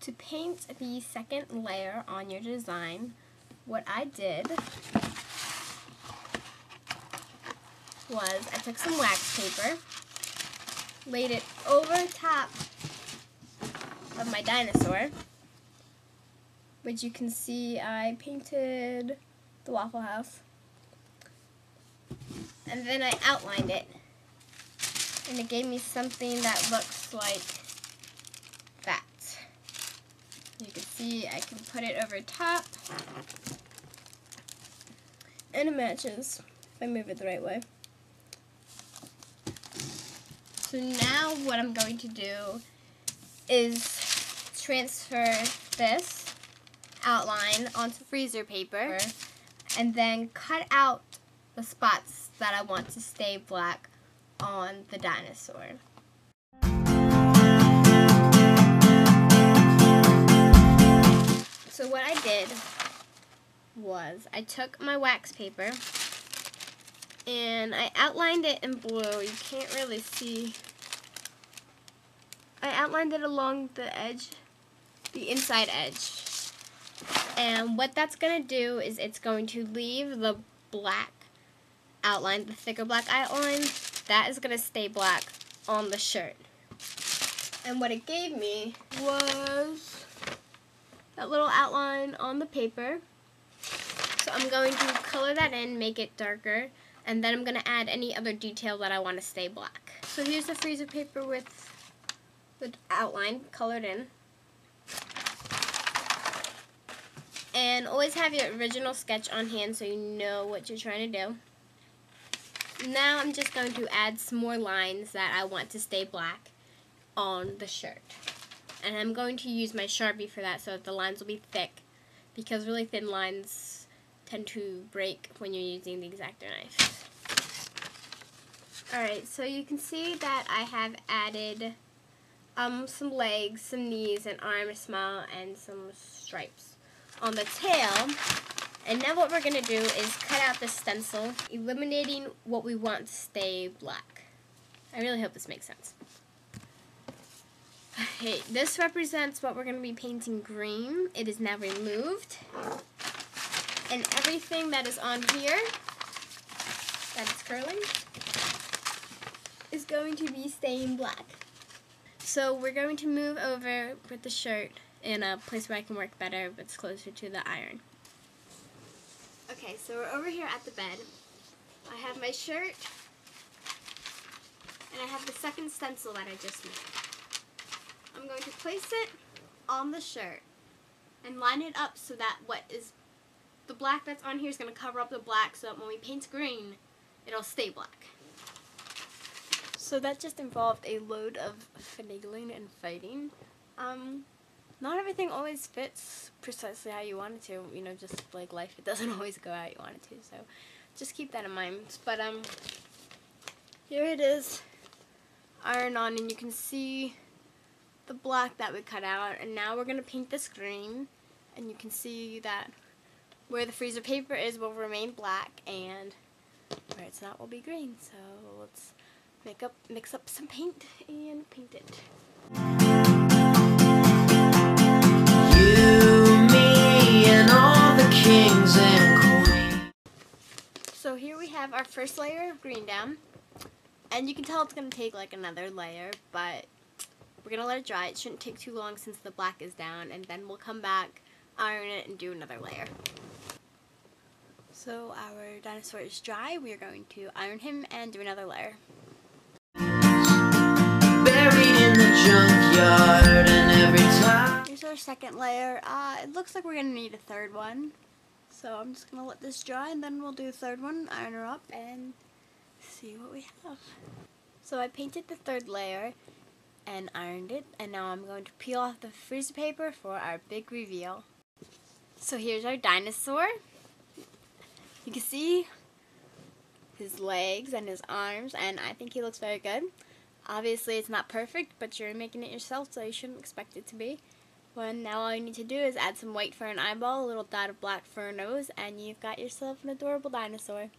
To paint the second layer on your design, what I did was I took some wax paper, laid it over top of my dinosaur, which you can see I painted the Waffle House, and then I outlined it, and it gave me something that looks like that. You can see I can put it over top, and it matches if I move it the right way. So now what I'm going to do is transfer this outline onto freezer paper and then cut out the spots that I want to stay black on the dinosaur. So what I did was I took my wax paper and I outlined it in blue. You can't really see. I outlined it along the edge, the inside edge. And what that's going to do is it's going to leave the black outline, the thicker black outline, that is going to stay black on the shirt. And what it gave me was that little outline on the paper. So I'm going to color that in, make it darker, and then I'm going to add any other detail that I want to stay black. So here's the freezer paper with the outline colored in. And always have your original sketch on hand so you know what you're trying to do. Now I'm just going to add some more lines that I want to stay black on the shirt. And I'm going to use my Sharpie for that so that the lines will be thick, because really thin lines tend to break when you're using the X-Acto knife. Alright, so you can see that I have added some legs, some knees, an arm, a smile, and some stripes on the tail. And now what we're going to do is cut out the stencil, eliminating what we want to stay black. I really hope this makes sense. Okay, this represents what we're going to be painting green. It is now removed. And everything that is on here, that is curling, is going to be staying black. So we're going to move over with the shirt in a place where I can work better, but it's closer to the iron. Okay, so we're over here at the bed. I have my shirt, and I have the second stencil that I just made. I'm going to place it on the shirt and line it up so that what is the black that's on here is going to cover up the black, so that when we paint green, it'll stay black. So that just involved a load of finagling and fighting. Not everything always fits precisely how you want it to. You know, just like life, it doesn't always go how you want it to. So just keep that in mind. But here it is, iron on, and you can see the black that we cut out. And now we're gonna paint this green, and you can see that where the freezer paper is will remain black, and where it's not will be green. So let's mix up some paint and paint it. Kings and queens. So here we have our first layer of green down, and you can tell it's going to take like another layer, but we're going to let it dry. It shouldn't take too long since the black is down, and then we'll come back, iron it, and do another layer. So our dinosaur is dry. We are going to iron him and do another layer. Buried in the junkyard, and every time. Here's our second layer. It looks like we're going to need a third one. So I'm just going to let this dry, and then we'll do the third one, iron her up, and see what we have. So I painted the third layer and ironed it, and now I'm going to peel off the freezer paper for our big reveal. So here's our dinosaur. You can see his legs and his arms, and I think he looks very good. Obviously it's not perfect, but you're making it yourself, so you shouldn't expect it to be. Well, now all you need to do is add some white for an eyeball, a little dot of black for a nose, and you've got yourself an adorable dinosaur.